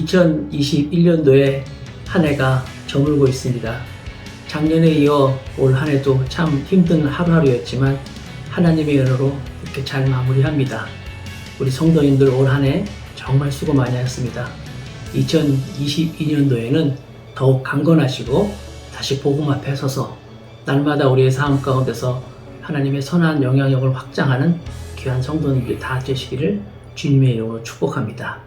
2021년도에 한 해가 저물고 있습니다. 작년에 이어 올 한 해도 참 힘든 하루하루였지만 하나님의 은혜로 이렇게 잘 마무리합니다. 우리 성도님들 올 한 해 정말 수고 많이 하셨습니다. 2022년도에는 더욱 강건하시고 다시 복음 앞에 서서 날마다 우리의 삶 가운데서 하나님의 선한 영향력을 확장하는 귀한 성도님들이 다 되시기를 주님의 이름으로 축복합니다.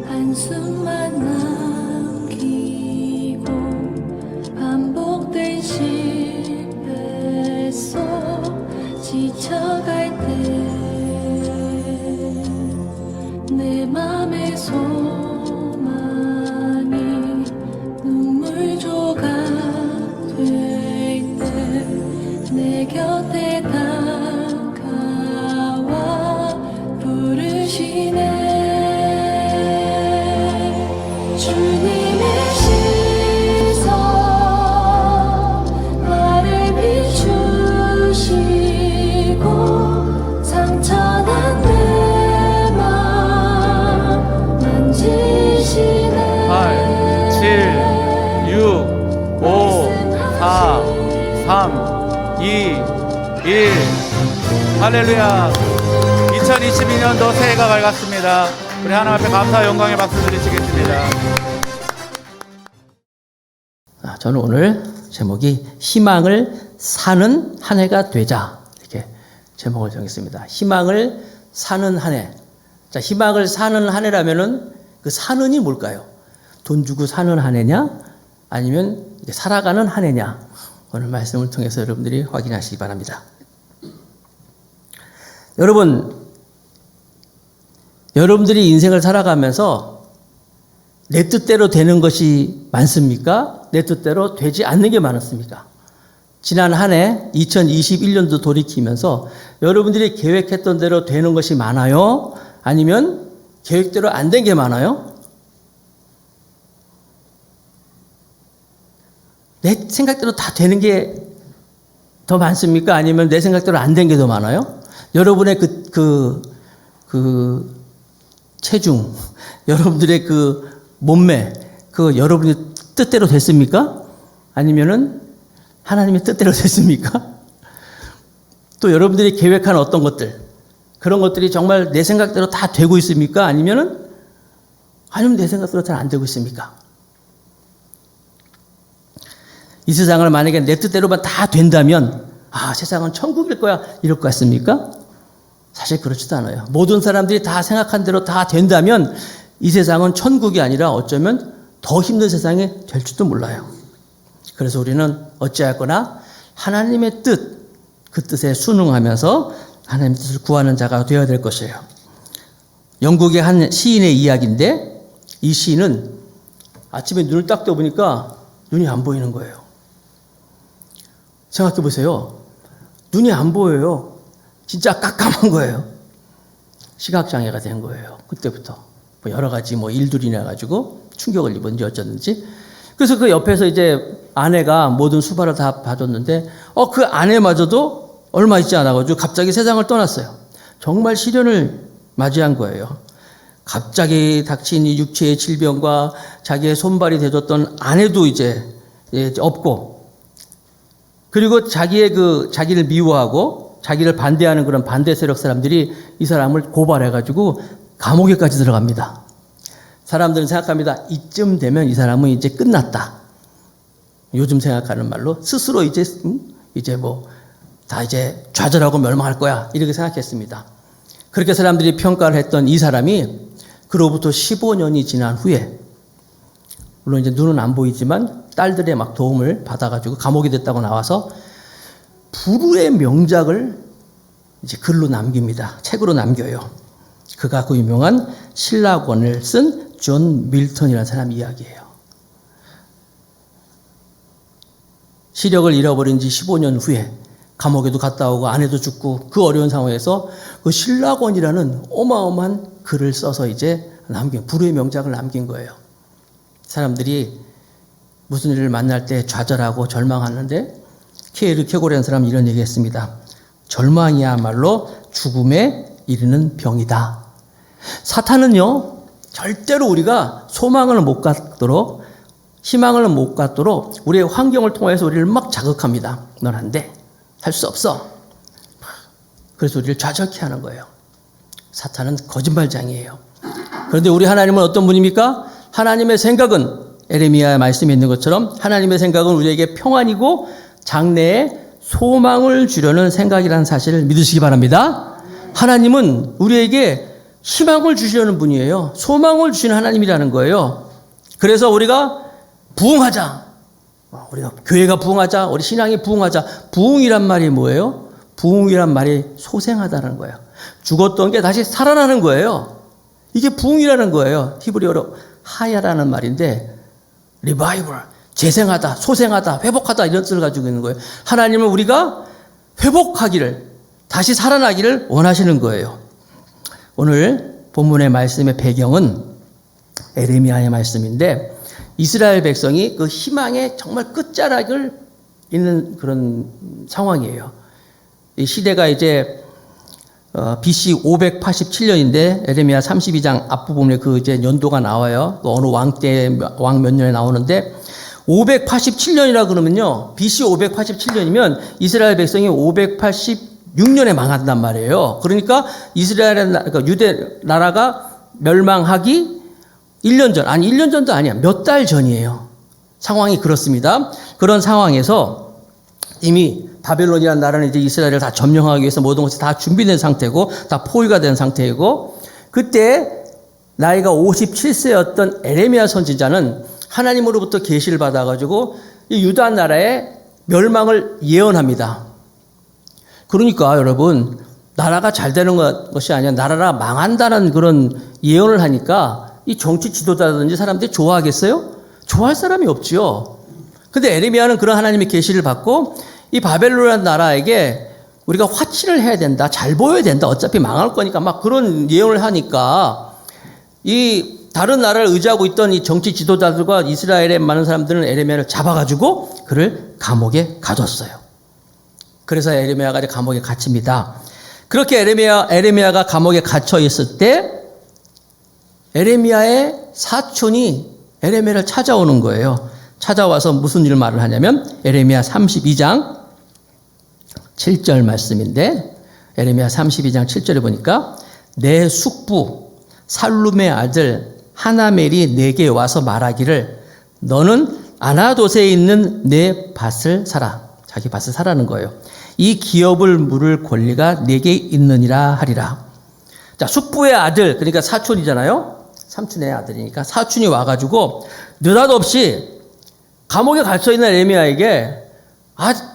한숨만 남기고 반복된 실패 속 지쳐갈 때 내 맘의 소망이 눈물 조각 될 때 내 곁에 다가와 부르시네. 주님의 시선 나를 비추시고 상처난 내 맘 만지시네. 8, 7, 6, 5, 4, 3, 2, 1 할렐루야. 2022년도 새해가 밝았습니다. 우리 하나님 앞에 감사 영광의 박수 드리시겠습니다. 저는 오늘 제목이 희망을 사는 한 해가 되자 이렇게 제목을 정했습니다. 희망을 사는 한 해. 자, 희망을 사는 한 해라면은 그 사는이 뭘까요? 돈 주고 사는 한 해냐? 아니면 살아가는 한 해냐? 오늘 말씀을 통해서 여러분들이 확인하시기 바랍니다. 여러분들이 인생을 살아가면서 내 뜻대로 되는 것이 많습니까? 내 뜻대로 되지 않는 게 많았습니까? 지난 한 해 2021년도 돌이키면서 여러분들이 계획했던 대로 되는 것이 많아요? 아니면 계획대로 안 된 게 많아요? 내 생각대로 다 되는 게 더 많습니까? 아니면 내 생각대로 안 된 게 더 많아요? 여러분의 체중, 여러분들의 몸매, 여러분의 뜻대로 됐습니까? 아니면은 하나님의 뜻대로 됐습니까? 또 여러분들이 계획한 어떤 것들, 그런 것들이 정말 내 생각대로 다 되고 있습니까? 아니면 내 생각대로 잘 안 되고 있습니까? 이 세상을 만약에 내 뜻대로만 다 된다면, 세상은 천국일 거야, 이럴 것 같습니까? 사실 그렇지도 않아요. 모든 사람들이 다 생각한 대로 다 된다면 이 세상은 천국이 아니라 어쩌면 더 힘든 세상이 될지도 몰라요. 그래서 우리는 어찌하거나 하나님의 뜻, 그 뜻에 순응하면서 하나님의 뜻을 구하는 자가 되어야 될 것이에요. 영국의 한 시인의 이야기인데 이 시인은 아침에 눈을 딱 떠보니까 눈이 안 보이는 거예요. 생각해 보세요. 눈이 안 보여요. 진짜 깜깜한 거예요. 시각장애가 된 거예요. 그때부터. 여러 가지 일들이 나가지고 충격을 입은지 어쩌는지. 그래서 그 옆에서 이제 아내가 모든 수발을 다 봐줬는데, 그 아내마저도 얼마 있지 않아가지고 갑자기 세상을 떠났어요. 정말 시련을 맞이한 거예요. 갑자기 닥친 이 육체의 질병과 자기의 손발이 되었던 아내도 이제 없고, 그리고 자기를 미워하고 자기를 반대하는 그런 반대 세력 사람들이 이 사람을 고발해가지고 감옥에까지 들어갑니다. 사람들은 생각합니다. 이쯤 되면 이 사람은 이제 끝났다. 요즘 생각하는 말로 스스로 다 좌절하고 멸망할 거야. 이렇게 생각했습니다. 그렇게 사람들이 평가를 했던 이 사람이 그로부터 15년이 지난 후에, 물론 이제 눈은 안 보이지만 딸들의 막 도움을 받아가지고 감옥이 됐다고 나와서 불후의 명작을 이제 글로 남깁니다. 책으로 남겨요. 그가 그 유명한 신라권을 쓴 존 밀턴이라는 사람 이야기예요. 시력을 잃어버린 지 15년 후에 감옥에도 갔다 오고 아내도 죽고 그 어려운 상황에서 그 신라권이라는 어마어마한 글을 써서 이제 불후의 명작을 남긴 거예요. 사람들이 무슨 일을 만날 때 좌절하고 절망하는데 케이르 케고라는 사람이 이런 얘기했습니다. 절망이야말로 죽음에 이르는 병이다. 사탄은요 절대로 우리가 소망을 못 갖도록 희망을 못 갖도록 우리의 환경을 통해서 우리를 막 자극합니다. 넌 안 돼. 할 수 없어. 그래서 우리를 좌절케 하는 거예요. 사탄은 거짓말장이에요. 그런데 우리 하나님은 어떤 분입니까? 하나님의 생각은 에레미야의 말씀에 있는 것처럼 하나님의 생각은 우리에게 평안이고 장래에 소망을 주려는 생각이라는 사실을 믿으시기 바랍니다. 하나님은 우리에게 희망을 주시려는 분이에요. 소망을 주시는 하나님이라는 거예요. 그래서 우리가 부흥하자. 우리가 교회가 부흥하자. 우리 신앙이 부흥하자. 부흥이란 말이 뭐예요? 부흥이란 말이 소생하다는 거예요. 죽었던 게 다시 살아나는 거예요. 이게 부흥이라는 거예요. 히브리어로 하야라는 말인데 리바이벌, 재생하다, 소생하다, 회복하다 이런 뜻을 가지고 있는 거예요. 하나님은 우리가 회복하기를, 다시 살아나기를 원하시는 거예요. 오늘 본문의 말씀의 배경은 에레미야의 말씀인데 이스라엘 백성이 그 희망의 정말 끝자락을 있는 그런 상황이에요. 이 시대가 이제 BC 587년인데 에레미야 32장 앞부분에 그 이제 연도가 나와요. 어느 왕 몇 년에 나오는데 587년이라 그러면요. BC 587년이면 이스라엘 백성이 586년에 망한단 말이에요. 그러니까 그러니까 유대 나라가 멸망하기 1년 전, 아니 1년 전도 아니야. 몇 달 전이에요. 상황이 그렇습니다. 그런 상황에서 이미 바벨론이라는 나라는 이제 이스라엘을 다 점령하기 위해서 모든 것이 다 준비된 상태고 다 포위가 된 상태이고 그때 나이가 57세였던 에레미야 선지자는 하나님으로부터 계시를 받아가지고 이 유다 나라의 멸망을 예언합니다. 그러니까 여러분 나라가 잘 되는 것이 아니라 나라가 망한다는 그런 예언을 하니까 이 정치 지도자든지 사람들이 좋아하겠어요? 좋아할 사람이 없지요. 근데 에레미야는 그런 하나님의 계시를 받고 이 바벨론이라는 나라에게 우리가 화친을 해야 된다. 잘 보여야 된다. 어차피 망할 거니까 막 그런 예언을 하니까 이 다른 나라를 의지하고 있던 이 정치 지도자들과 이스라엘의 많은 사람들은 에레미야를 잡아가지고 그를 감옥에 가뒀어요. 그래서 에레미야가 감옥에 갇힙니다. 그렇게 에레미야가 감옥에 갇혀 있을 때 에레미야의 사촌이 에레미야를 찾아오는 거예요. 찾아와서 무슨 일을 말을 하냐면 에레미야 32장 7절 말씀인데 에레미야 32장 7절에 보니까 내 숙부 살룸의 아들 하나멜이 내게 와서 말하기를 너는 아나돗에 있는 내 밭을 사라. 자기 밭을 사라는 거예요. 이 기업을 물을 권리가 내게 있느니라 하리라. 자, 숙부의 아들, 그러니까 사촌이잖아요. 삼촌의 아들이니까 사촌이 와가지고 느닷없이 감옥에 갇혀있는 에레미야에게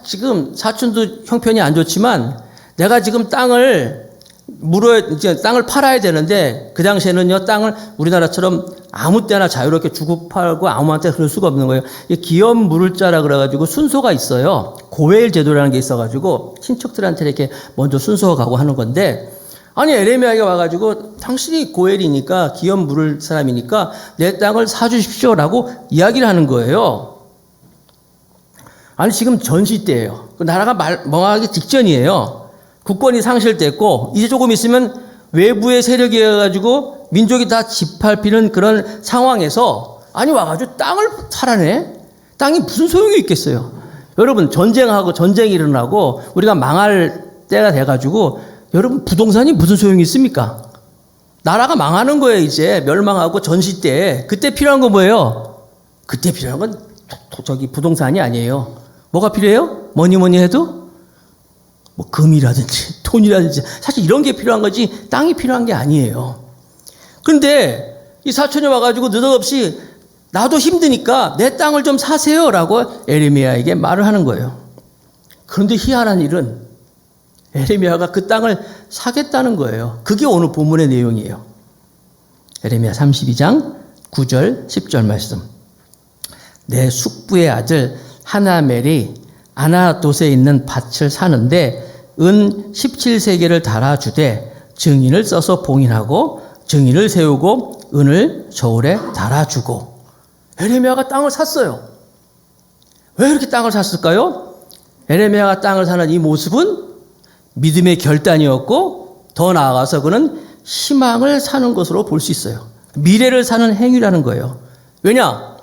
지금 사촌도 형편이 안 좋지만 내가 지금 땅을 팔아야 되는데 그 당시에는요 땅을 우리나라처럼 아무 때나 자유롭게 주고 팔고 아무한테 그럴 수가 없는 거예요. 기업 물을 자라 그래가지고 순서가 있어요. 고엘 제도라는 게 있어가지고 친척들한테 이렇게 먼저 순서가 가고 하는 건데 아니 에레미야가 와가지고 당신이 고엘이니까 기업 물을 사람이니까 내 땅을 사주십시오라고 이야기를 하는 거예요. 아니 지금 전시 때예요. 나라가 망하기 직전이에요. 국권이 상실됐고 이제 조금 있으면 외부의 세력이 해가지고 민족이 다 짓밟히는 그런 상황에서 아니 와가지고 땅을 사라네. 땅이 무슨 소용이 있겠어요. 여러분 전쟁이 일어나고 우리가 망할 때가 돼가지고 여러분 부동산이 무슨 소용이 있습니까? 나라가 망하는 거예요. 이제 멸망하고 전시 때 그때 필요한 건 뭐예요? 그때 필요한 건 부동산이 아니에요. 뭐가 필요해요? 뭐니 해도 뭐 금이라든지 돈이라든지 사실 이런 게 필요한 거지 땅이 필요한 게 아니에요. 그런데 이 사촌이 와가지고 느닷없이 나도 힘드니까 내 땅을 좀 사세요라고 에레미야에게 말을 하는 거예요. 그런데 희한한 일은 에레미야가 그 땅을 사겠다는 거예요. 그게 오늘 본문의 내용이에요. 에레미야 32장 9절 10절 말씀. 내 숙부의 아들 하나멜이 아나돗에 있는 밭을 사는데 은 17세계를 달아주되 증인을 써서 봉인하고 증인을 세우고 은을 저울에 달아주고. 에레미야가 땅을 샀어요. 왜 이렇게 땅을 샀을까요? 에레미야가 땅을 사는 이 모습은 믿음의 결단이었고 더 나아가서 그는 희망을 사는 것으로 볼 수 있어요. 미래를 사는 행위라는 거예요. 왜냐?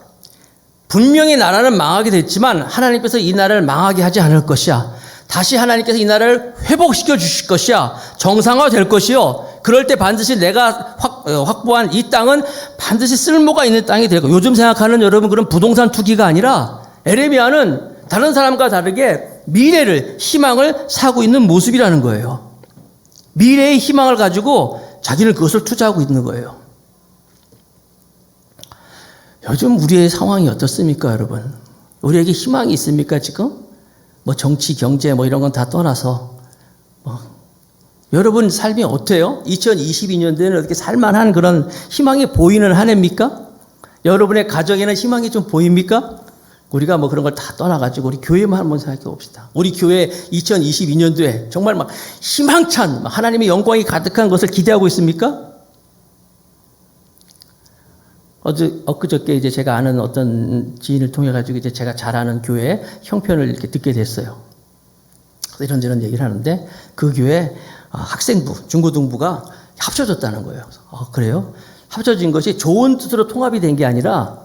분명히 나라는 망하게 됐지만 하나님께서 이 나라를 망하게 하지 않을 것이야. 다시 하나님께서 이 나라를 회복시켜 주실 것이야. 정상화될 것이요. 그럴 때 반드시 내가 확보한 이 땅은 반드시 쓸모가 있는 땅이 될 거예요. 요즘 생각하는 여러분 그런 부동산 투기가 아니라 에레미야는 다른 사람과 다르게 미래를, 희망을 사고 있는 모습이라는 거예요. 미래의 희망을 가지고 자기는 그것을 투자하고 있는 거예요. 요즘 우리의 상황이 어떻습니까, 여러분? 우리에게 희망이 있습니까, 지금? 뭐 정치, 경제 뭐 이런 건 다 떠나서 여러분 삶이 어때요? 2022년도에는 어떻게 살만한 그런 희망이 보이는 한 해입니까? 여러분의 가정에는 희망이 좀 보입니까? 우리가 뭐 그런 걸 다 떠나가지고 우리 교회만 한번 생각해 봅시다. 우리 교회 2022년도에 정말 막 희망찬 하나님의 영광이 가득한 것을 기대하고 있습니까? 엊그저께 이제 제가 아는 어떤 지인을 통해 가지고 이제 제가 잘 아는 교회 형편을 이렇게 듣게 됐어요. 그래서 이런저런 얘기를 하는데 그 교회 학생부, 중고등부가 합쳐졌다는 거예요. 그래요? 합쳐진 것이 좋은 뜻으로 통합이 된 게 아니라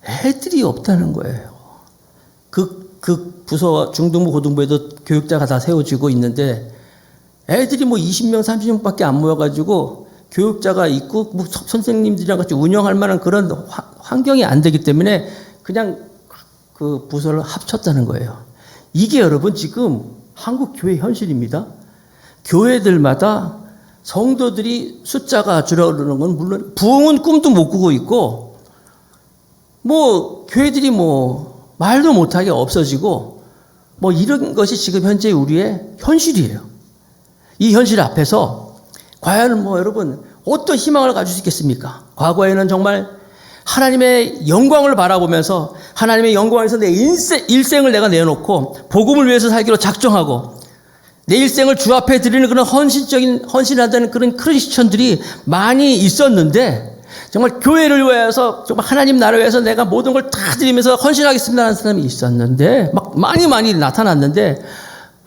애들이 없다는 거예요. 그 부서 중등부, 고등부에도 교육자가 다 세워지고 있는데 애들이 뭐 20명, 30명밖에 안 모여가지고 교육자가 있고 뭐 선생님들이랑 같이 운영할 만한 그런 환경이 안 되기 때문에 그냥 그 부서를 합쳤다는 거예요. 이게 여러분 지금 한국 교회 현실입니다. 교회들마다 성도들이 숫자가 줄어드는 건 물론 부흥은 꿈도 못 꾸고 있고 뭐 교회들이 뭐 말도 못하게 없어지고 뭐 이런 것이 지금 현재 우리의 현실이에요. 이 현실 앞에서 과연 뭐 여러분 어떤 희망을 가질 수 있겠습니까? 과거에는 정말 하나님의 영광을 바라보면서 하나님의 영광에서 내 일생을 내가 내놓고 복음을 위해서 살기로 작정하고 내 일생을 주 앞에 드리는 그런 헌신한다는 그런 크리스천들이 많이 있었는데 정말 교회를 위해서 정말 하나님 나라를 위해서 내가 모든 걸 다 드리면서 헌신하겠습니다 하는 사람이 있었는데 막 많이 나타났는데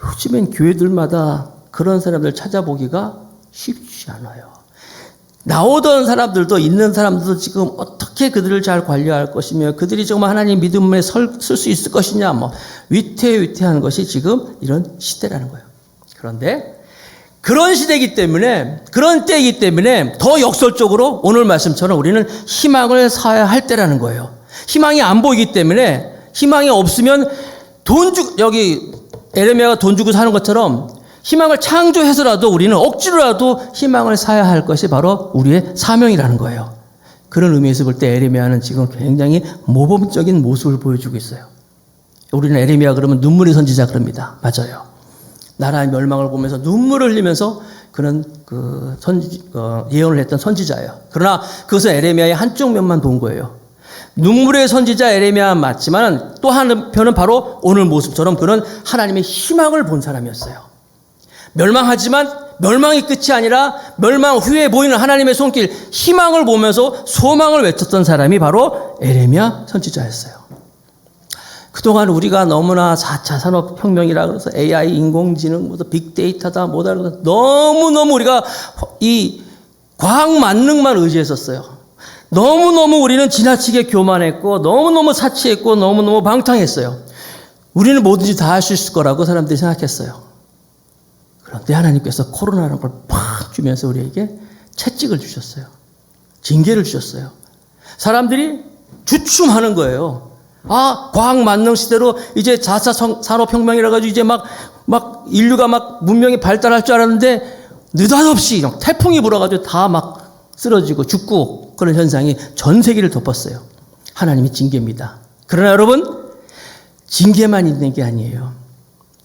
요즘엔 교회들마다 그런 사람들 찾아보기가 쉽지 않아요. 나오던 사람들도 있는 사람들도 지금 어떻게 그들을 잘 관리할 것이며 그들이 정말 하나님 믿음에 쓸 수 있을 것이냐 뭐 위태위태한 것이 지금 이런 시대라는 거예요. 그런데 그런 시대이기 때문에 그런 때이기 때문에 더 역설적으로 오늘 말씀처럼 우리는 희망을 사야 할 때라는 거예요. 희망이 안 보이기 때문에 희망이 없으면 여기 에레미야가 돈 주고 사는 것처럼 희망을 창조해서라도 우리는 억지로라도 희망을 사야 할 것이 바로 우리의 사명이라는 거예요. 그런 의미에서 볼 때 에레미야는 지금 굉장히 모범적인 모습을 보여주고 있어요. 우리는 에레미야 그러면 눈물의 선지자 그럽니다. 맞아요. 나라의 멸망을 보면서 눈물을 흘리면서 그런 예언을 했던 선지자예요. 그러나 그것은 에레미야의 한쪽 면만 본 거예요. 눈물의 선지자 에레미야 맞지만 또 한편은 바로 오늘 모습처럼 그런 하나님의 희망을 본 사람이었어요. 멸망하지만 멸망이 끝이 아니라 멸망 후에 보이는 하나님의 손길, 희망을 보면서 소망을 외쳤던 사람이 바로 에레미야 선지자였어요. 그동안 우리가 너무나 4차 산업혁명이라 그래서 AI, 인공지능, 무슨 빅데이터다, 뭐다, 너무너무 우리가 이 과학 만능만 의지했었어요. 너무너무 우리는 지나치게 교만했고, 너무너무 사치했고, 너무너무 방탕했어요. 우리는 뭐든지 다 할 수 있을 거라고 사람들이 생각했어요. 그런데 하나님께서 코로나라는 걸 팍 주면서 우리에게 채찍을 주셨어요. 징계를 주셨어요. 사람들이 주춤하는 거예요. 과학 만능 시대로 이제 4차 산업혁명이라 가지고 이제 막 인류가 막 문명이 발달할 줄 알았는데 느닷없이 태풍이 불어가지고 다 막 쓰러지고 죽고 그런 현상이 전 세계를 덮었어요. 하나님의 징계입니다. 그러나 여러분, 징계만 있는 게 아니에요.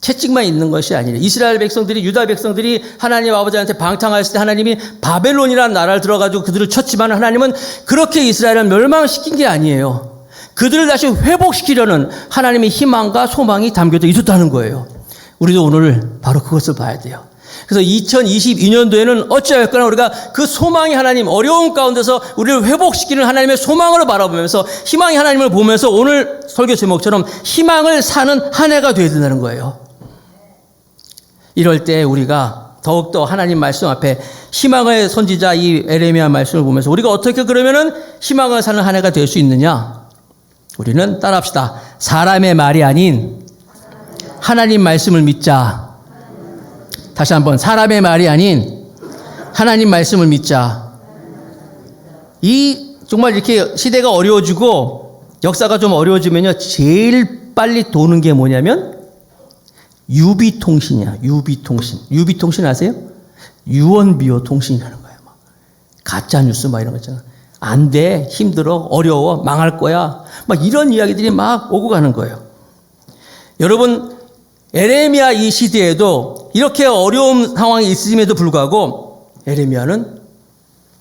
채찍만 있는 것이 아니에요. 이스라엘 백성들이, 유다 백성들이 하나님 아버지한테 방탕하였을 때 하나님이 바벨론이라는 나라를 들어가지고 그들을 쳤지만 하나님은 그렇게 이스라엘을 멸망시킨 게 아니에요. 그들을 다시 회복시키려는 하나님의 희망과 소망이 담겨져 있었다는 거예요. 우리도 오늘 바로 그것을 봐야 돼요. 그래서 2022년도에는 어찌하였거나 우리가 그 소망이 하나님, 어려움 가운데서 우리를 회복시키는 하나님의 소망으로 바라보면서 희망의 하나님을 보면서 오늘 설교 제목처럼 희망을 사는 한 해가 되어야 된다는 거예요. 이럴 때 우리가 더욱더 하나님 말씀 앞에 희망의 선지자 이 에레미야 말씀을 보면서 우리가 어떻게 그러면은 희망을 사는 한 해가 될 수 있느냐? 우리는 따라합시다. 사람의 말이 아닌 하나님 말씀을 믿자. 다시 한번 사람의 말이 아닌 하나님 말씀을 믿자. 이 정말 이렇게 시대가 어려워지고 역사가 좀 어려워지면요, 제일 빨리 도는 게 뭐냐면 유비통신이야. 유비통신. 유비통신 아세요? 유언비어 통신이라는 거예요. 막 가짜 뉴스 막 이런 거 있잖아. 안 돼, 힘들어, 어려워, 망할 거야. 막 이런 이야기들이 막 오고 가는 거예요. 여러분, 에레미야 이 시대에도 이렇게 어려운 상황이 있음에도 불구하고 에레미야는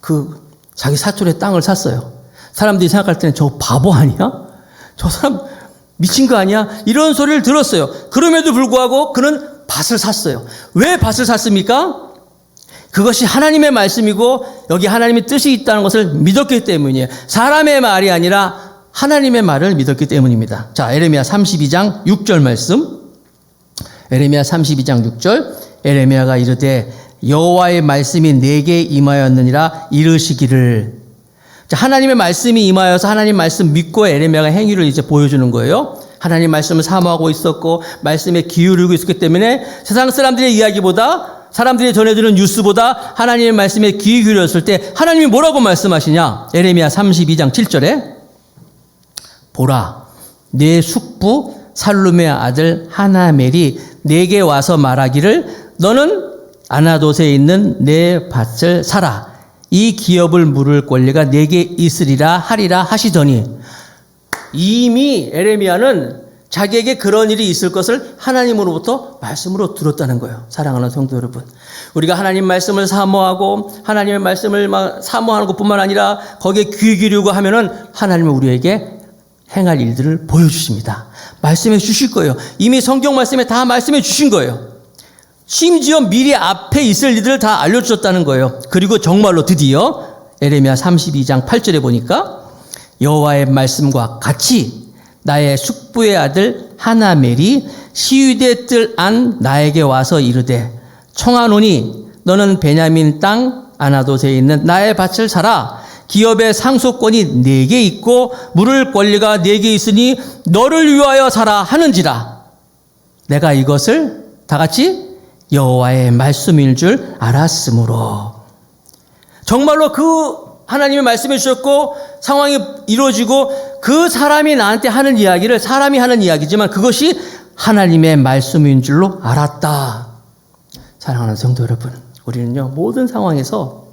그 자기 사촌의 땅을 샀어요. 사람들이 생각할 때는 저 바보 아니야? 저 사람 미친 거 아니야? 이런 소리를 들었어요. 그럼에도 불구하고 그는 밭을 샀어요. 왜 밭을 샀습니까? 그것이 하나님의 말씀이고 여기 하나님의 뜻이 있다는 것을 믿었기 때문이에요. 사람의 말이 아니라 하나님의 말을 믿었기 때문입니다. 자, 에레미야 32장 6절 말씀. 에레미야 32장 6절. 에레미야가 이르되 여호와의 말씀이 내게 임하였느니라 이르시기를. 자, 하나님의 말씀이 임하여서 하나님 말씀 믿고 에레미야가 행위를 이제 보여주는 거예요. 하나님 말씀을 사모하고 있었고 말씀에 기울이고 있었기 때문에 세상 사람들의 이야기보다 사람들이 전해주는 뉴스보다 하나님의 말씀에 귀 기울였을 때 하나님이 뭐라고 말씀하시냐? 에레미야 32장 7절에 보라, 내 숙부 살룸의 아들 하나멜이 내게 와서 말하기를 너는 아나돗에 있는 내 밭을 사라. 이 기업을 물을 권리가 내게 있으리라 하리라 하시더니 이미 에레미야는 자기에게 그런 일이 있을 것을 하나님으로부터 말씀으로 들었다는 거예요. 사랑하는 성도 여러분, 우리가 하나님 말씀을 사모하고 하나님의 말씀을 사모하는 것뿐만 아니라 거기에 귀 기울이고 하면은 하나님은 우리에게 행할 일들을 보여주십니다. 말씀해 주실 거예요. 이미 성경 말씀에 다 말씀해 주신 거예요. 심지어 미리 앞에 있을 일들을 다 알려주셨다는 거예요. 그리고 정말로 드디어 에레미야 32장 8절에 보니까 여호와의 말씀과 같이 나의 숙부의 아들 하나멜이 시위대 뜰 안 나에게 와서 이르되 청하노니 너는 베냐민 땅 아나돗에 있는 나의 밭을 사라. 기업의 상속권이 내게 있고 물을 권리가 내게 있으니 너를 위하여 사라 하는지라. 내가 이것을 다 같이 여호와의 말씀일 줄 알았으므로. 정말로 그 하나님의 말씀해 주셨고 상황이 이루어지고 그 사람이 나한테 하는 이야기를 사람이 하는 이야기지만 그것이 하나님의 말씀인 줄로 알았다. 사랑하는 성도 여러분, 우리는요 모든 상황에서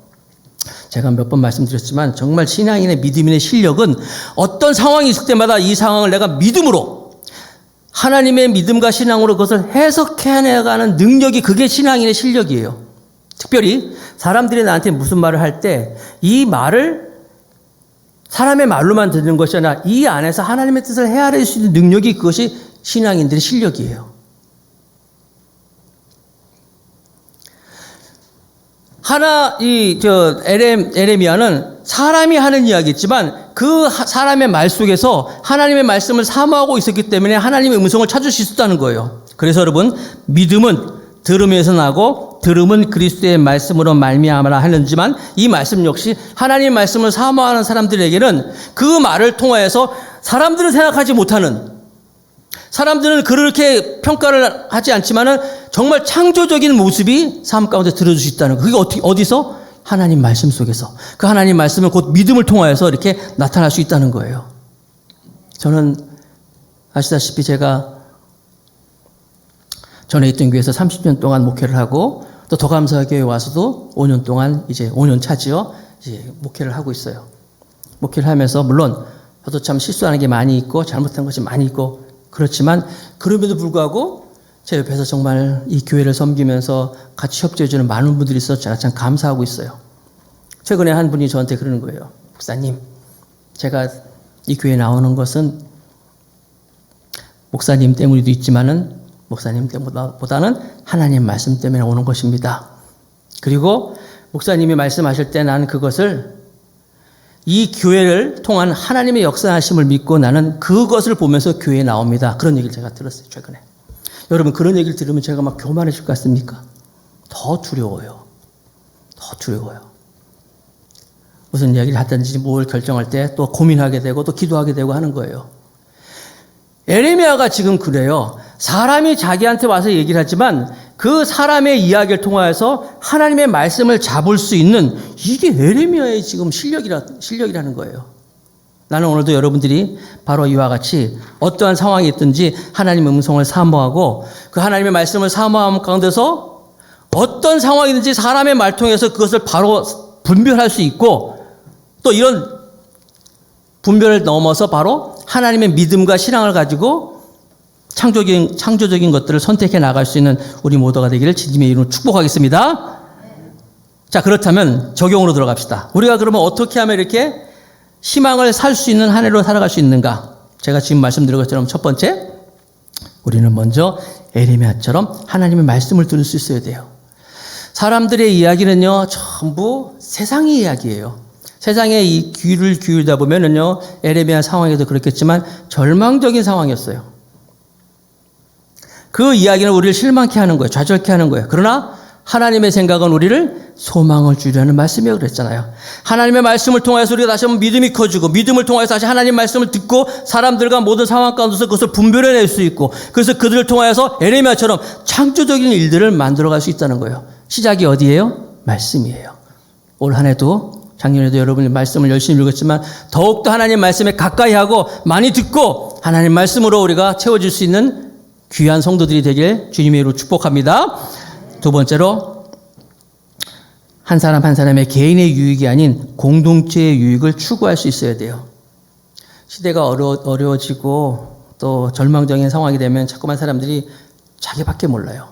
제가 몇 번 말씀드렸지만 정말 신앙인의 믿음인의 실력은 어떤 상황이 있을 때마다 이 상황을 내가 믿음으로 하나님의 믿음과 신앙으로 그것을 해석해내가는 능력이 그게 신앙인의 실력이에요. 특별히 사람들이 나한테 무슨 말을 할 때 이 말을 사람의 말로만 듣는 것이 아니라 이 안에서 하나님의 뜻을 헤아릴 수 있는 능력이 그것이 신앙인들의 실력이에요. 에레미야는 사람이 하는 이야기였지만 그 사람의 말 속에서 하나님의 말씀을 사모하고 있었기 때문에 하나님의 음성을 찾을 수 있었다는 거예요. 그래서 여러분, 믿음은 들음에서 나고 들음은 그리스도의 말씀으로 말미암아라 하는지만 이 말씀 역시 하나님의 말씀을 사모하는 사람들에게는 그 말을 통하여서 사람들은 생각하지 못하는, 사람들은 그렇게 평가를 하지 않지만은 정말 창조적인 모습이 삶 가운데 들어줄 수 있다는 거예요. 그게 어디서? 하나님 말씀 속에서. 그 하나님 말씀은 곧 믿음을 통하여서 이렇게 나타날 수 있다는 거예요. 저는 아시다시피 제가 전에 있던 교회에서 30년 동안 목회를 하고 또 더 감사하게 교회에 와서도 5년 동안 이제 5년 차지요. 이제 목회를 하고 있어요. 목회를 하면서 물론 저도 참 실수하는 게 많이 있고 잘못한 것이 많이 있고 그렇지만 그럼에도 불구하고 제 옆에서 정말 이 교회를 섬기면서 같이 협조해주는 많은 분들이 있어서 제가 참 감사하고 있어요. 최근에 한 분이 저한테 그러는 거예요. 목사님, 제가 이 교회에 나오는 것은 목사님 때문에도 있지만은 목사님 때보다는 하나님 말씀 때문에 오는 것입니다. 그리고 목사님이 말씀하실 때 나는 그것을 이 교회를 통한 하나님의 역사하심을 믿고 나는 그것을 보면서 교회에 나옵니다. 그런 얘기를 제가 들었어요, 최근에. 여러분, 그런 얘기를 들으면 제가 막 교만해질 것 같습니까? 더 두려워요. 더 두려워요. 무슨 이야기를 하든지 뭘 결정할 때 또 고민하게 되고 또 기도하게 되고 하는 거예요. 에레미야가 지금 그래요. 사람이 자기한테 와서 얘기를 하지만 그 사람의 이야기를 통하여서 하나님의 말씀을 잡을 수 있는 이게 에레미야의 지금 실력이라는 거예요. 나는 오늘도 여러분들이 바로 이와 같이 어떠한 상황이 있든지 하나님의 음성을 사모하고 그 하나님의 말씀을 사모함 가운데서 어떤 상황이든지 사람의 말 통해서 그것을 바로 분별할 수 있고 또 이런 분별을 넘어서 바로 하나님의 믿음과 신앙을 가지고 창조적인 것들을 선택해 나갈 수 있는 우리 모두가 되기를 주님의 이름으로 축복하겠습니다. 자, 그렇다면 적용으로 들어갑시다. 우리가 그러면 어떻게 하면 이렇게 희망을 살 수 있는 한 해로 살아갈 수 있는가? 제가 지금 말씀드린 것처럼 첫 번째, 우리는 먼저 에레미야처럼 하나님의 말씀을 들을 수 있어야 돼요. 사람들의 이야기는요, 전부 세상의 이야기예요. 세상에 이 귀를 기울이다 보면은요, 에레미야 상황에도 그렇겠지만 절망적인 상황이었어요. 그 이야기는 우리를 실망케 하는 거예요. 좌절케 하는 거예요. 그러나 하나님의 생각은 우리를 소망을 주려는 말씀이라고 그랬잖아요. 하나님의 말씀을 통해서 우리가 다시 한번 믿음이 커지고 믿음을 통해서 다시 하나님의 말씀을 듣고 사람들과 모든 상황 가운데서 그것을 분별해낼 수 있고 그래서 그들을 통하여서 에레미야처럼 창조적인 일들을 만들어갈 수 있다는 거예요. 시작이 어디예요? 말씀이에요. 올 한 해도 작년에도 여러분이 말씀을 열심히 읽었지만 더욱더 하나님 말씀에 가까이 하고 많이 듣고 하나님 말씀으로 우리가 채워질 수 있는 귀한 성도들이 되길 주님의 이름으로 축복합니다. 두 번째로 한 사람 한 사람의 개인의 유익이 아닌 공동체의 유익을 추구할 수 있어야 돼요. 시대가 어려워지고 또 절망적인 상황이 되면 자꾸만 사람들이 자기밖에 몰라요.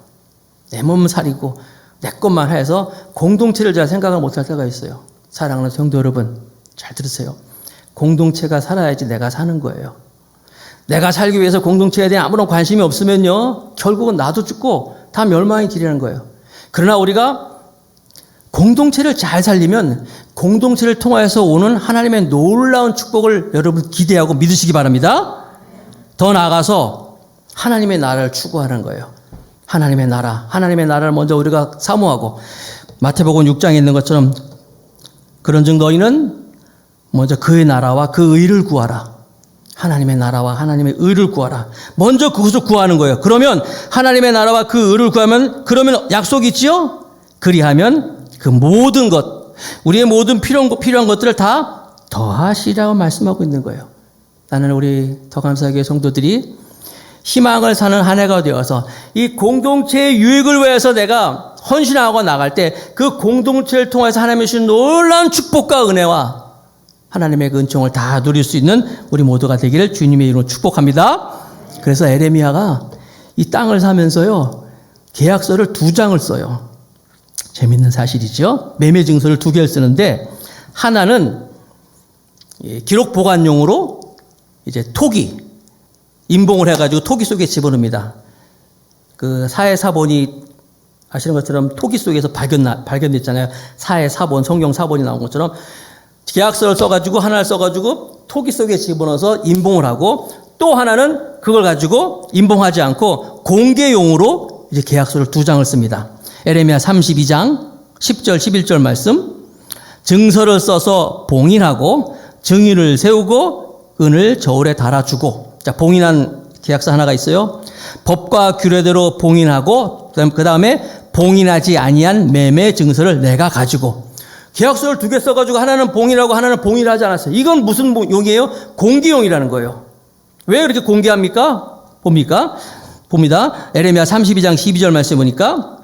내 몸 살이고 내 것만 해서 공동체를 잘 생각을 못할 때가 있어요. 사랑하는 성도 여러분, 잘 들으세요. 공동체가 살아야지 내가 사는 거예요. 내가 살기 위해서 공동체에 대한 아무런 관심이 없으면요, 결국은 나도 죽고 다 멸망의 길이라는 거예요. 그러나 우리가 공동체를 잘 살리면 공동체를 통하여서 오는 하나님의 놀라운 축복을 여러분 기대하고 믿으시기 바랍니다. 더 나아가서 하나님의 나라를 추구하는 거예요. 하나님의 나라를 먼저 우리가 사모하고 마태복음 6장에 있는 것처럼 그런즉 너희는 먼저 그의 나라와 그 의를 구하라. 하나님의 나라와 하나님의 의를 구하라. 먼저 그것을 구하는 거예요. 그러면 하나님의 나라와 그 의를 구하면 그러면 약속이 있지요? 그리하면 그 모든 것, 우리의 모든 필요한 것들을 다 더하시라고 말씀하고 있는 거예요. 나는 우리 더 감사하게 성도들이 희망을 사는 한 해가 되어서 이 공동체의 유익을 위해서 내가 헌신하고 나갈 때 그 공동체를 통해서 하나님의 주신 놀라운 축복과 은혜와 하나님의 그 은총을 다 누릴 수 있는 우리 모두가 되기를 주님의 이름으로 축복합니다. 그래서 에레미야가 이 땅을 사면서요, 계약서를 2장을 써요. 재밌는 사실이죠. 매매 증서를 2개를 쓰는데 하나는 기록 보관용으로 이제 토기, 임봉을 해가지고 토기 속에 집어넣습니다. 그 사해 사본이 아시는 것처럼 토기 속에서 발견됐잖아요. 사해 사본, 성경 사본이 나온 것처럼 계약서를 써가지고 하나를 써가지고 토기 속에 집어넣어서 임봉을 하고 또 하나는 그걸 가지고 임봉하지 않고 공개용으로 이제 계약서를 2장을 씁니다. 에레미야 32장 10절 11절 말씀, 증서를 써서 봉인하고 증인을 세우고 은을 저울에 달아주고. 자, 봉인한 계약서 하나가 있어요. 법과 규례대로 봉인하고 그 다음에 봉인하지 아니한 매매 증서를 내가 가지고. 계약서를 2개 써가지고 하나는 봉인하고 하나는 봉인하지 않았어요. 이건 무슨 용이에요? 공개용이라는 거예요. 왜 이렇게 공개합니까? 봅니다. 에레미야 32장 12절 말씀 보니까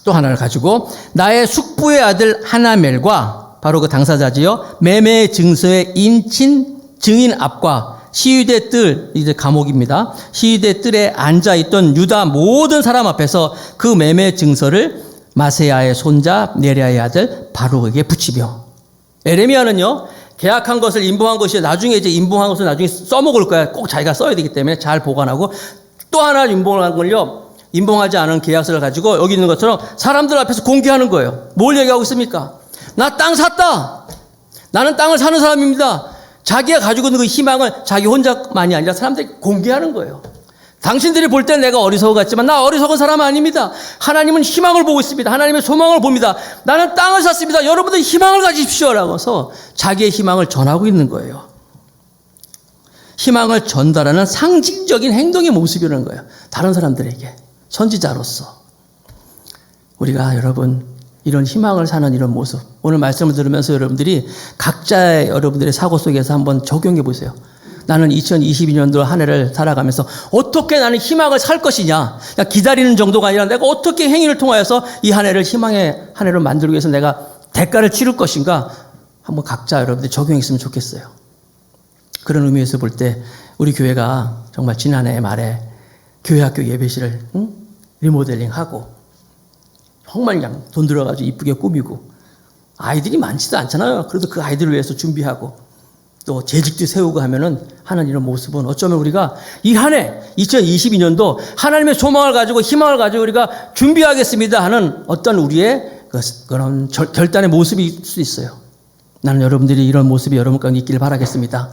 또 하나를 가지고 나의 숙부의 아들 하나멜과 바로 그 당사자지요. 매매 증서의 인친 증인 앞과 시위대 뜰, 이제 감옥입니다. 시위대 뜰에 앉아있던 유다 모든 사람 앞에서 그 매매 증서를 마세야의 손자 네리야의 아들 바룩에게 붙이며. 에레미야는요, 계약한 것을 인봉한 것이 나중에 이제 인봉한 것을 나중에 써먹을 거야. 꼭 자기가 써야 되기 때문에 잘 보관하고 또 하나 인봉한 걸요. 인봉하지 않은 계약서를 가지고 여기 있는 것처럼 사람들 앞에서 공개하는 거예요. 뭘 얘기하고 있습니까? 나 땅 샀다. 나는 땅을 사는 사람입니다. 자기가 가지고 있는 그 희망을 자기 혼자만이 아니라 사람들이 공개하는 거예요. 당신들이 볼 때 내가 어리석어 같지만 나 어리석은 사람 아닙니다. 하나님은 희망을 보고 있습니다. 하나님의 소망을 봅니다. 나는 땅을 샀습니다. 여러분들 희망을 가지십시오. 라고서 자기의 희망을 전하고 있는 거예요. 희망을 전달하는 상징적인 행동의 모습이라는 거예요. 다른 사람들에게. 선지자로서. 우리가 여러분 이런 희망을 사는 이런 모습. 오늘 말씀을 들으면서 여러분들이 각자의 여러분들의 사고 속에서 한번 적용해 보세요. 나는 2022년도 한 해를 살아가면서 어떻게 나는 희망을 살 것이냐. 그냥 기다리는 정도가 아니라 내가 어떻게 행위를 통하여서 이 한 해를 희망의 한 해로 만들기 위해서 내가 대가를 치를 것인가. 한번 각자 여러분들이 적용했으면 좋겠어요. 그런 의미에서 볼 때 우리 교회가 정말 지난해 말에 교회학교 예배실을 리모델링하고 정말 그냥 돈 들어가지고 이쁘게 꾸미고 아이들이 많지도 않잖아요. 그래도 그 아이들을 위해서 준비하고 또 재직도 세우고 하는 이런 모습은 어쩌면 우리가 이 한 해 2022년도 하나님의 소망을 가지고 희망을 가지고 우리가 준비하겠습니다 하는 어떤 우리의 그런 결단의 모습일 수 있어요. 나는 여러분들이 이런 모습이 여러분 가운데 있기를 바라겠습니다.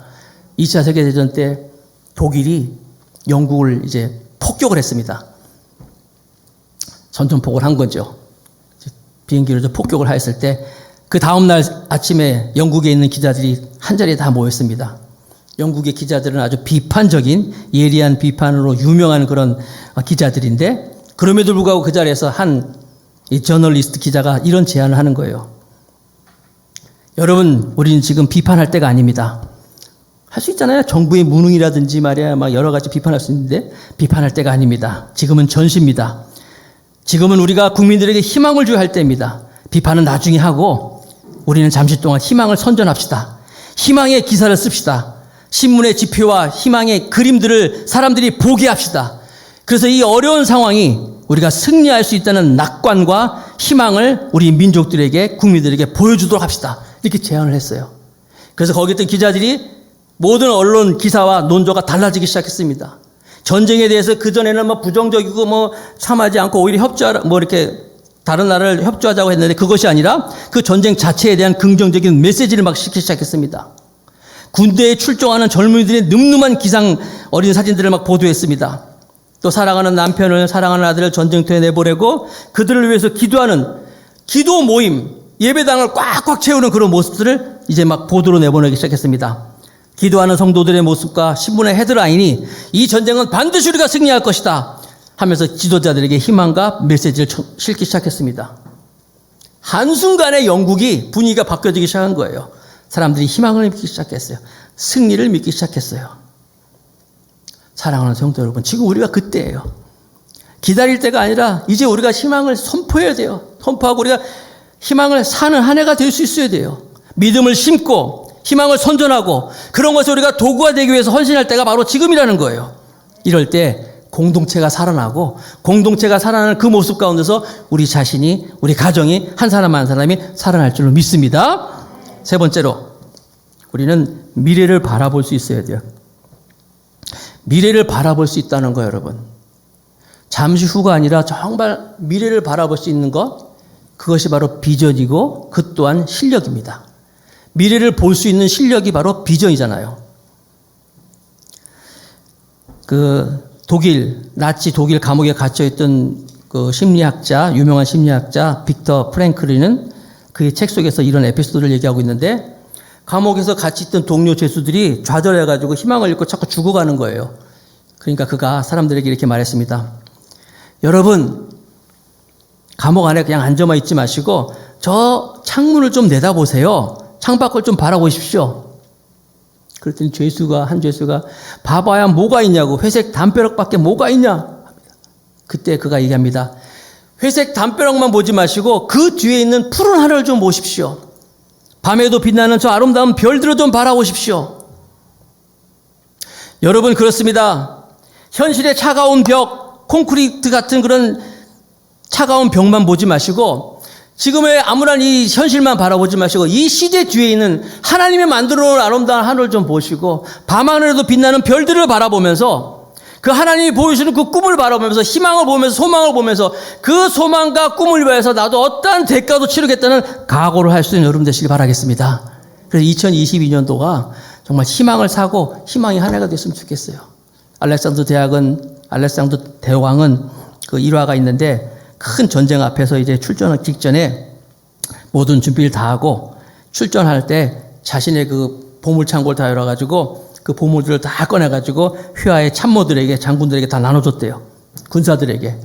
2차 세계대전 때 독일이 영국을 이제 폭격을 했습니다. 선전포고를 한 거죠. 비행기로 폭격을 하였을 때 그 다음날 아침에 영국에 있는 기자들이 한자리에 다 모였습니다. 영국의 기자들은 아주 비판적인 예리한 비판으로 유명한 그런 기자들인데 그럼에도 불구하고 그 자리에서 한 이 저널리스트 기자가 이런 제안을 하는 거예요. 여러분, 우리는 지금 비판할 때가 아닙니다. 할 수 있잖아요. 정부의 무능이라든지 말이야, 막 여러 가지 비판할 수 있는데 비판할 때가 아닙니다. 지금은 전시입니다. 지금은 우리가 국민들에게 희망을 줘야 할 때입니다. 비판은 나중에 하고 우리는 잠시 동안 희망을 선전합시다. 희망의 기사를 씁시다. 신문의 지표와 희망의 그림들을 사람들이 보게 합시다. 그래서 이 어려운 상황이 우리가 승리할 수 있다는 낙관과 희망을 우리 민족들에게 국민들에게 보여주도록 합시다. 이렇게 제안을 했어요. 그래서 거기 있던 기자들이 모든 언론 기사와 논조가 달라지기 시작했습니다. 전쟁에 대해서 그전에는 부정적이고 참하지 않고 오히려 이렇게 다른 나라를 협조하자고 했는데 그것이 아니라 그 전쟁 자체에 대한 긍정적인 메시지를 막 시키기 시작했습니다. 군대에 출동하는 젊은이들의 늠름한 기상 어린 사진들을 막 보도했습니다. 또 사랑하는 남편을 사랑하는 아들을 전쟁터에 내보내고 그들을 위해서 기도하는 기도 모임 예배당을 꽉꽉 채우는 그런 모습들을 이제 막 보도로 내보내기 시작했습니다. 기도하는 성도들의 모습과 신문의 헤드라인이 이 전쟁은 반드시 우리가 승리할 것이다 하면서 지도자들에게 희망과 메시지를 실기 시작했습니다. 한순간에 영국이 분위기가 바뀌어지기 시작한 거예요. 사람들이 희망을 믿기 시작했어요. 승리를 믿기 시작했어요. 사랑하는 성도 여러분, 지금 우리가 그때예요. 기다릴 때가 아니라 이제 우리가 희망을 선포해야 돼요. 선포하고 우리가 희망을 사는 한 해가 될 수 있어야 돼요. 믿음을 심고 희망을 선전하고 그런 것을 우리가 도구가 되기 위해서 헌신할 때가 바로 지금이라는 거예요. 이럴 때 공동체가 살아나고 공동체가 살아나는 그 모습 가운데서 우리 자신이 우리 가정이 한 사람 한 사람이 살아날 줄로 믿습니다. 세 번째로 우리는 미래를 바라볼 수 있어야 돼요. 미래를 바라볼 수 있다는 거 여러분. 잠시 후가 아니라 정말 미래를 바라볼 수 있는 것 그것이 바로 비전이고 그 또한 실력입니다. 미래를 볼 수 있는 실력이 바로 비전이잖아요. 나치 독일 감옥에 갇혀있던 그 심리학자, 유명한 심리학자 빅터 프랭클리는 그의 책 속에서 이런 에피소드를 얘기하고 있는데 감옥에서 같이 있던 동료 죄수들이 좌절해가지고 희망을 잃고 자꾸 죽어가는 거예요. 그러니까 그가 사람들에게 이렇게 말했습니다. 여러분, 감옥 안에 그냥 앉아만 있지 마시고 저 창문을 좀 내다보세요. 창밖을 좀 바라보십시오. 그랬더니 한 죄수가 봐봐야 뭐가 있냐고 회색 담벼락밖에 뭐가 있냐. 그때 그가 얘기합니다. 회색 담벼락만 보지 마시고 그 뒤에 있는 푸른 하늘을 좀 보십시오. 밤에도 빛나는 저 아름다운 별들을 좀 바라보십시오. 여러분 그렇습니다. 현실의 차가운 벽, 콘크리트 같은 그런 차가운 벽만 보지 마시고 지금의 암울한 이 현실만 바라보지 마시고 이 시대 뒤에 있는 하나님이 만들어 놓은 아름다운 하늘을 좀 보시고 밤하늘에도 빛나는 별들을 바라보면서 그 하나님이 보여주는 그 꿈을 바라보면서 희망을 보면서 소망을 보면서 그 소망과 꿈을 위해서 나도 어떠한 대가도 치르겠다는 각오를 할 수 있는 여러분 되시길 바라겠습니다. 그래서 2022년도가 정말 희망을 사고 희망이 하나가 됐으면 좋겠어요. 알렉산더 대왕은 그 일화가 있는데 큰 전쟁 앞에서 이제 출전하기 직전에 모든 준비를 다 하고 출전할 때 자신의 그 보물창고를 다 열어가지고 그 보물들을 다 꺼내가지고 휘하의 참모들에게 장군들에게 다 나눠줬대요. 군사들에게.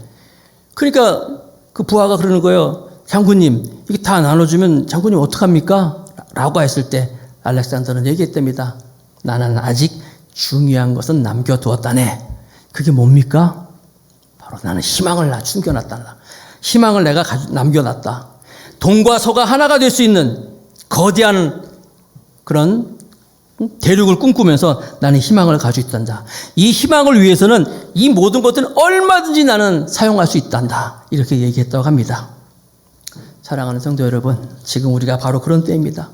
그러니까 그 부하가 그러는 거예요. 장군님 이게 다 나눠주면 장군님 어떡합니까? 라고 했을 때 알렉산더는 얘기했답니다. 나는 아직 중요한 것은 남겨두었다네. 그게 뭡니까? 바로 나는 희망을 숨겨놨다. 희망을 내가 남겨놨다. 동과 서가 하나가 될 수 있는 거대한 그런 대륙을 꿈꾸면서 나는 희망을 가지고 있단다. 이 희망을 위해서는 이 모든 것들은 얼마든지 나는 사용할 수 있단다. 이렇게 얘기했다고 합니다. 사랑하는 성도 여러분, 지금 우리가 바로 그런 때입니다.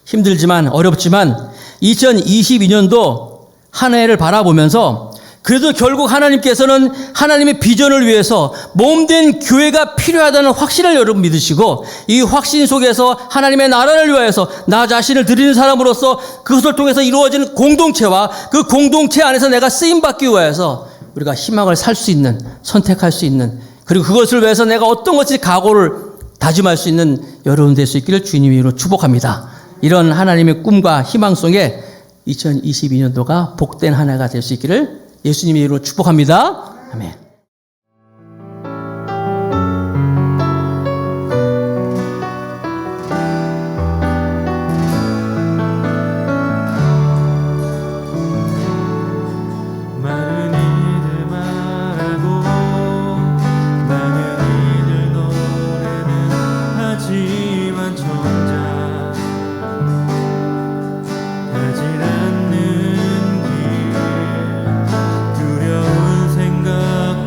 힘들지만 어렵지만 2022년도 한 해를 바라보면서 그래도 결국 하나님께서는 하나님의 비전을 위해서 몸된 교회가 필요하다는 확신을 여러분 믿으시고 이 확신 속에서 하나님의 나라를 위하여서 나 자신을 드리는 사람으로서 그것을 통해서 이루어지는 공동체와 그 공동체 안에서 내가 쓰임받기 위하여서 우리가 희망을 살 수 있는, 선택할 수 있는, 그리고 그것을 위해서 내가 어떤 것이 각오를 다짐할 수 있는 여러분 될 수 있기를 주님의 이름으로 축복합니다. 이런 하나님의 꿈과 희망 속에 2022년도가 복된 한 해가 될 수 있기를 예수님의 이름으로 축복합니다. 아멘. 두려운 생각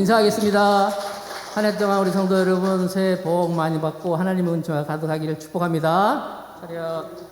인사하겠습니다. 한 해 동안 우리 성도 여러분 새해 복 많이 받고 하나님의 은총과 가득하기를 축복합니다. 차렷.